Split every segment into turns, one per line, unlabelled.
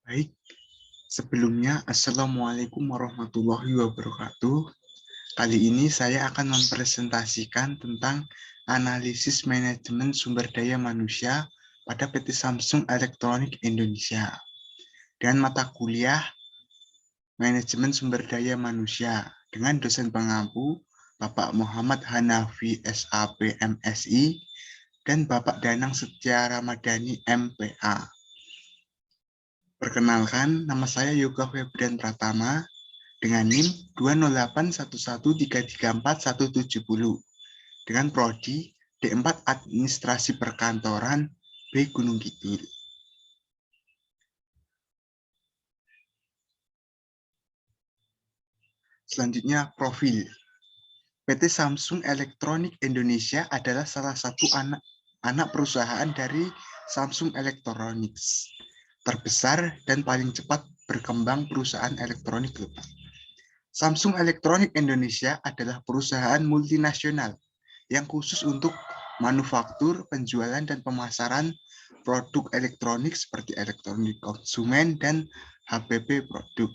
Baik, sebelumnya Assalamualaikum warahmatullahi wabarakatuh. Kali ini saya akan mempresentasikan tentang analisis manajemen sumber daya manusia pada PT Samsung Elektronik Indonesia dengan mata kuliah manajemen sumber daya manusia dengan dosen pengampu Bapak Muhammad Hanafi SAP MSI dan Bapak Danang Setia Ramadhani MPA. Perkenalkan, nama saya Yoga Febrian Pratama dengan NIM 20811334170 dengan prodi D4 Administrasi Perkantoran B Gunung Kidul. Selanjutnya, profil. PT Samsung Elektronik Indonesia adalah salah satu anak perusahaan dari Samsung Electronics, terbesar dan paling cepat berkembang perusahaan elektronik global. Samsung Elektronik Indonesia adalah perusahaan multinasional yang khusus untuk manufaktur, penjualan, dan pemasaran produk elektronik seperti elektronik konsumen dan HPP produk.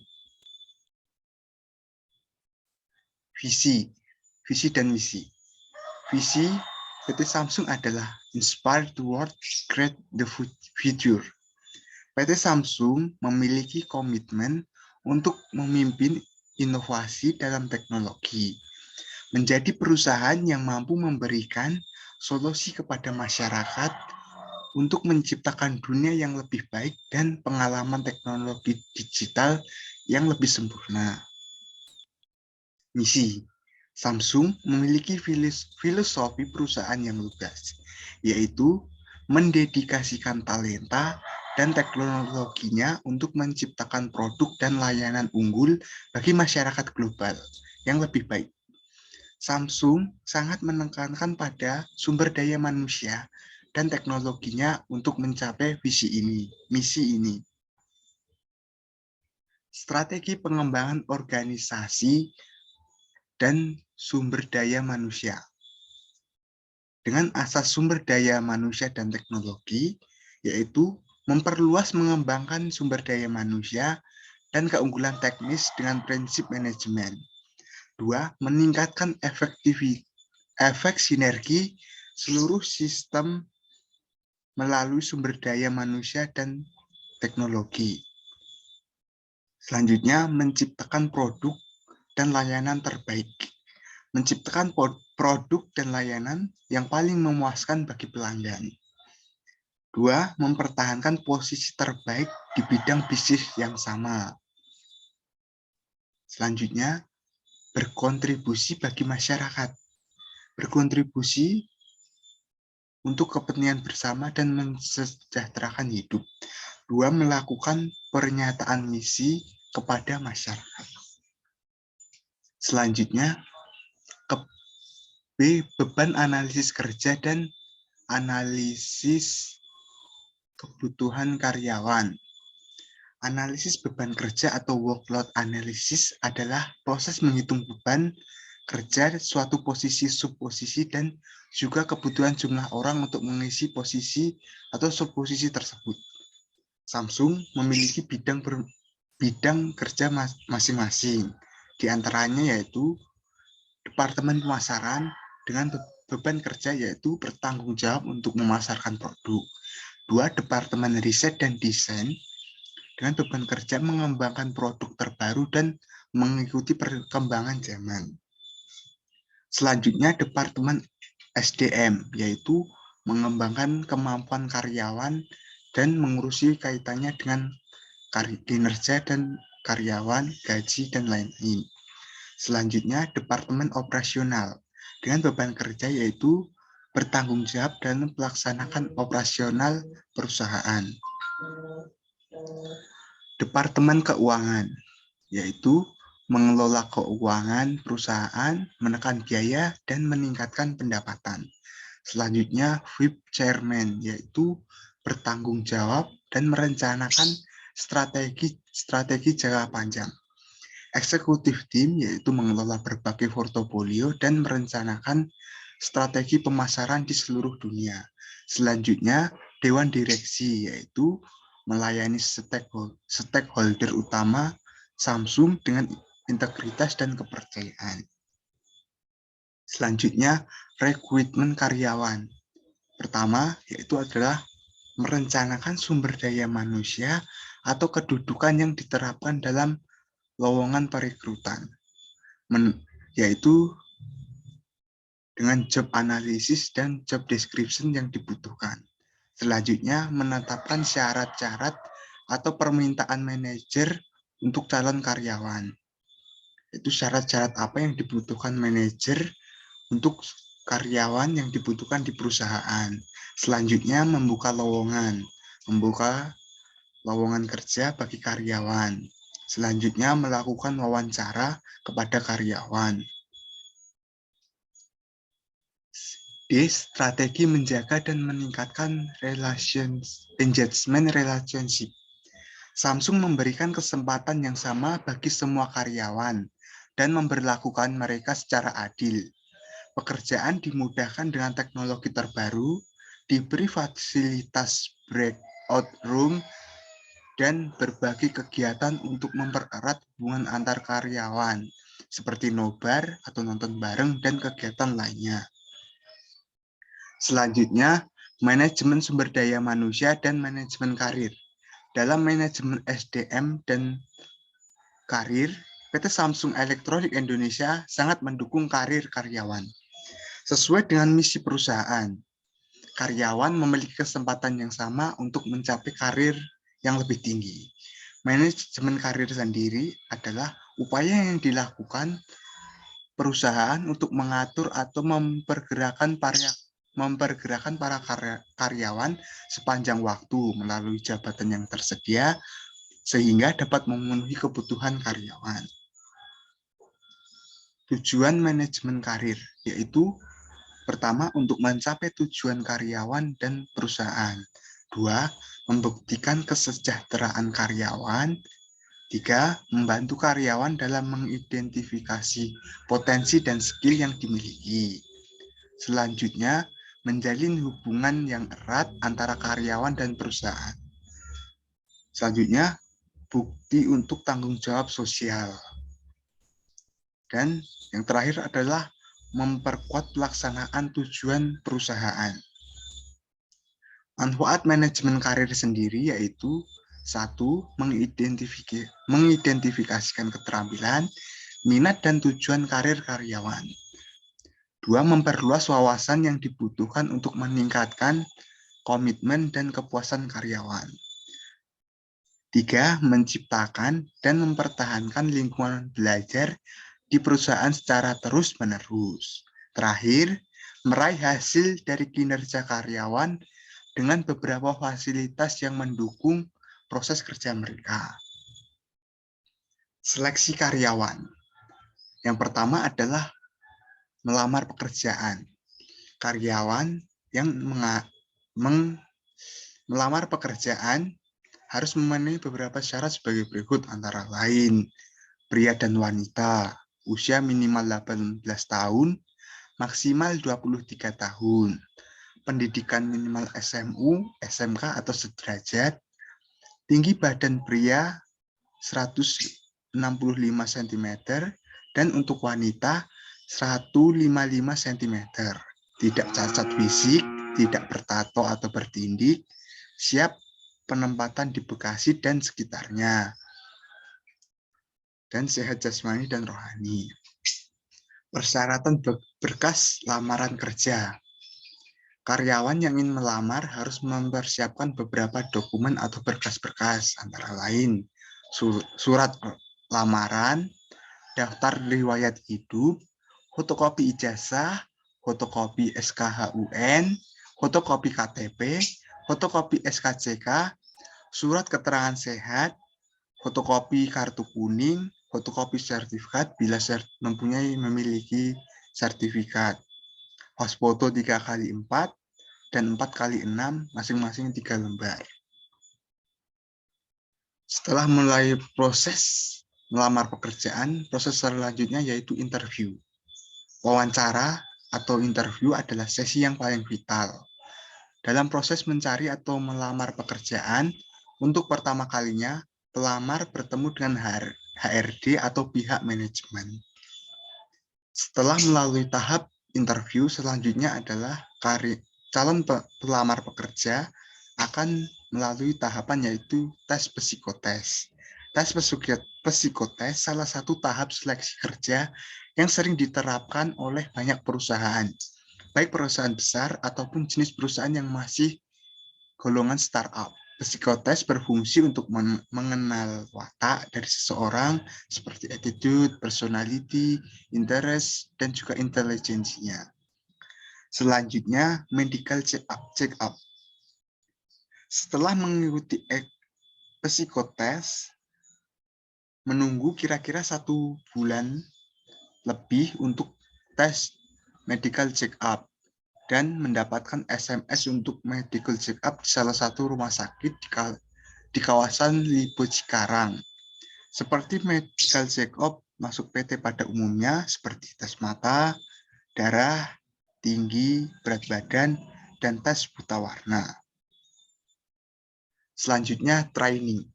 Visi dan misi. Visi PT Samsung adalah Inspire the World, Create the Future. PT Samsung memiliki komitmen untuk memimpin inovasi dalam teknologi, menjadi perusahaan yang mampu memberikan solusi kepada masyarakat untuk menciptakan dunia yang lebih baik dan pengalaman teknologi digital yang lebih sempurna. Misi. Samsung memiliki filosofi perusahaan yang lugas, yaitu mendedikasikan talenta dan teknologinya untuk menciptakan produk dan layanan unggul bagi masyarakat global yang lebih baik. Samsung sangat menekankan pada sumber daya manusia dan teknologinya untuk mencapai misi ini. Strategi pengembangan organisasi dan sumber daya manusia. Dengan asas sumber daya manusia dan teknologi, yaitu memperluas mengembangkan sumber daya manusia dan keunggulan teknis dengan prinsip manajemen. 2. Meningkatkan efek sinergi seluruh sistem melalui sumber daya manusia dan teknologi. Selanjutnya, menciptakan produk dan layanan terbaik. Menciptakan produk dan layanan yang paling memuaskan bagi pelanggan. 2. Mempertahankan posisi terbaik di bidang bisnis yang sama. Selanjutnya, berkontribusi bagi masyarakat. Berkontribusi untuk kepentingan bersama dan mensejahterakan hidup. 2. Melakukan pernyataan misi kepada masyarakat. Selanjutnya, B. Beban analisis kerja dan analisis kebutuhan karyawan. Analisis beban kerja atau workload analysis adalah proses menghitung beban kerja suatu posisi, subposisi, dan juga kebutuhan jumlah orang untuk mengisi posisi atau subposisi tersebut. Samsung memiliki bidang kerja masing-masing, di antaranya yaitu Departemen Pemasaran dengan beban kerja yaitu bertanggung jawab untuk memasarkan produk. 2. Departemen Riset dan Desain dengan beban kerja mengembangkan produk terbaru dan mengikuti perkembangan zaman. Selanjutnya, Departemen SDM, yaitu mengembangkan kemampuan karyawan dan mengurusi kaitannya dengan kinerja dan karyawan, gaji, dan lain-lain. Selanjutnya, Departemen Operasional dengan beban kerja yaitu bertanggung jawab dan melaksanakan operasional perusahaan. Departemen Keuangan yaitu mengelola keuangan perusahaan, menekan biaya, dan meningkatkan pendapatan. Selanjutnya, VIP Chairman yaitu bertanggung jawab dan merencanakan strategi jangka panjang. Eksekutif Team yaitu mengelola berbagai portofolio dan merencanakan strategi pemasaran di seluruh dunia. Selanjutnya, Dewan Direksi yaitu melayani stakeholder utama Samsung dengan integritas dan kepercayaan. Selanjutnya, rekrutmen karyawan. Pertama, yaitu adalah merencanakan sumber daya manusia atau kedudukan yang diterapkan dalam lowongan perekrutan, yaitu dengan job analysis dan job description yang dibutuhkan. Selanjutnya, menetapkan syarat-syarat atau permintaan manajer untuk calon karyawan. Itu syarat-syarat apa yang dibutuhkan manajer untuk karyawan yang dibutuhkan di perusahaan. Selanjutnya, membuka lowongan kerja bagi karyawan. Selanjutnya, melakukan wawancara kepada karyawan. D. Strategi menjaga dan meningkatkan engagement relationship. Samsung memberikan kesempatan yang sama bagi semua karyawan dan memperlakukan mereka secara adil. Pekerjaan dimudahkan dengan teknologi terbaru, diberi fasilitas breakout room, dan berbagai kegiatan untuk mempererat hubungan antar karyawan, seperti nobar atau nonton bareng dan kegiatan lainnya. Selanjutnya, manajemen sumber daya manusia dan manajemen karir. Dalam manajemen SDM dan karir, PT Samsung Electronics Indonesia sangat mendukung karir karyawan. Sesuai dengan misi perusahaan, karyawan memiliki kesempatan yang sama untuk mencapai karir yang lebih tinggi. Manajemen karir sendiri adalah upaya yang dilakukan perusahaan untuk mengatur atau mempergerakan para karyawan sepanjang waktu melalui jabatan yang tersedia sehingga dapat memenuhi kebutuhan karyawan. Tujuan manajemen karir yaitu pertama, untuk mencapai tujuan karyawan dan perusahaan. 2, membuktikan kesejahteraan karyawan. 3, membantu karyawan dalam mengidentifikasi potensi dan skill yang dimiliki. Selanjutnya, menjalin hubungan yang erat antara karyawan dan perusahaan. Selanjutnya, bukti untuk tanggung jawab sosial. Dan yang terakhir adalah memperkuat pelaksanaan tujuan perusahaan. Manfaat manajemen karir sendiri yaitu 1. Mengidentifikasikan keterampilan, minat, dan tujuan karir karyawan. 2. Memperluas wawasan yang dibutuhkan untuk meningkatkan komitmen dan kepuasan karyawan. 3. Menciptakan dan mempertahankan lingkungan belajar di perusahaan secara terus-menerus. Terakhir, meraih hasil dari kinerja karyawan dengan beberapa fasilitas yang mendukung proses kerja mereka. Seleksi karyawan. Yang pertama adalah melamar pekerjaan. Karyawan yang melamar pekerjaan harus memenuhi beberapa syarat sebagai berikut, antara lain pria dan wanita, usia minimal 18 tahun, maksimal 23 tahun, pendidikan minimal SMU, SMK atau sederajat, tinggi badan pria 165 cm, dan untuk wanita 155 cm, tidak cacat fisik, tidak bertato atau bertindik, siap penempatan di Bekasi dan sekitarnya, dan sehat jasmani dan rohani. Persyaratan berkas lamaran kerja. Karyawan yang ingin melamar harus mempersiapkan beberapa dokumen atau berkas-berkas, antara lain surat lamaran, daftar riwayat hidup, fotokopi ijazah, fotokopi SKHUN, fotokopi KTP, fotokopi SKCK, surat keterangan sehat, fotokopi kartu kuning, fotokopi sertifikat bila memiliki sertifikat, pas foto 3x4 dan 4x6 masing-masing 3 lembar. Setelah mulai proses melamar pekerjaan, proses selanjutnya yaitu interview. Wawancara atau interview adalah sesi yang paling vital. Dalam proses mencari atau melamar pekerjaan, Untuk pertama kalinya, pelamar bertemu dengan HRD atau pihak manajemen. Setelah melalui tahap interview, selanjutnya adalah calon pelamar pekerja akan melalui tahapan yaitu tes psikotes. Tes psikotes salah satu tahap seleksi kerja yang sering diterapkan oleh banyak perusahaan, baik perusahaan besar ataupun jenis perusahaan yang masih golongan startup. Psikotes berfungsi untuk mengenal watak dari seseorang seperti attitude, personality, interest, dan juga intelijensinya. Selanjutnya, medical check-up. Setelah mengikuti psikotes, menunggu kira-kira 1 bulan lebih untuk tes medical check-up dan mendapatkan SMS untuk medical check-up di salah satu rumah sakit di kawasan Lipo Cikarang. Seperti medical check-up masuk PT pada umumnya seperti tes mata, darah, tinggi, berat badan, dan tes buta warna. Selanjutnya, training.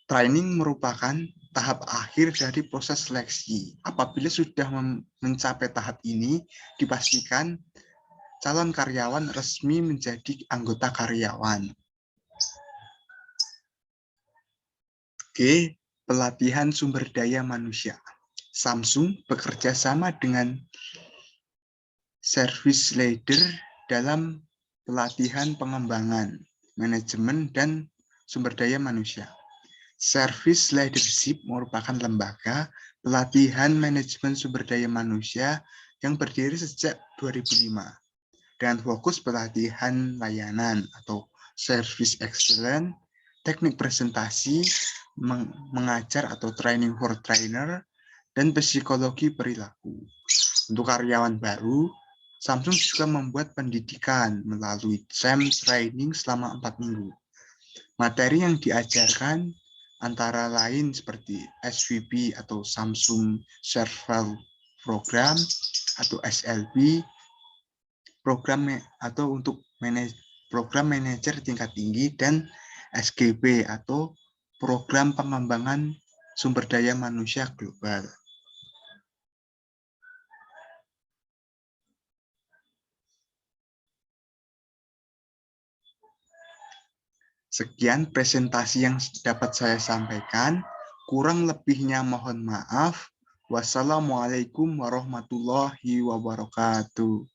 Training merupakan tahap akhir dari proses seleksi. Apabila sudah mencapai tahap ini, dipastikan calon karyawan resmi menjadi anggota karyawan. G. Pelatihan sumber daya manusia. Samsung bekerja sama dengan service leader dalam pelatihan pengembangan, manajemen, dan sumber daya manusia. Service leadership merupakan lembaga pelatihan manajemen sumber daya manusia yang berdiri sejak 2005. Dengan fokus pelatihan layanan atau service excellence, teknik presentasi, mengajar atau training for trainer, dan psikologi perilaku. Untuk karyawan baru, Samsung juga membuat pendidikan melalui SEM training selama 4 minggu. Materi yang diajarkan antara lain seperti SVP atau Samsung Serval Program atau SLP, program atau untuk program manajer tingkat tinggi, dan SGB atau program pengembangan sumber daya manusia global. Sekian presentasi yang dapat saya sampaikan. Kurang lebihnya mohon maaf. Wassalamualaikum warahmatullahi wabarakatuh.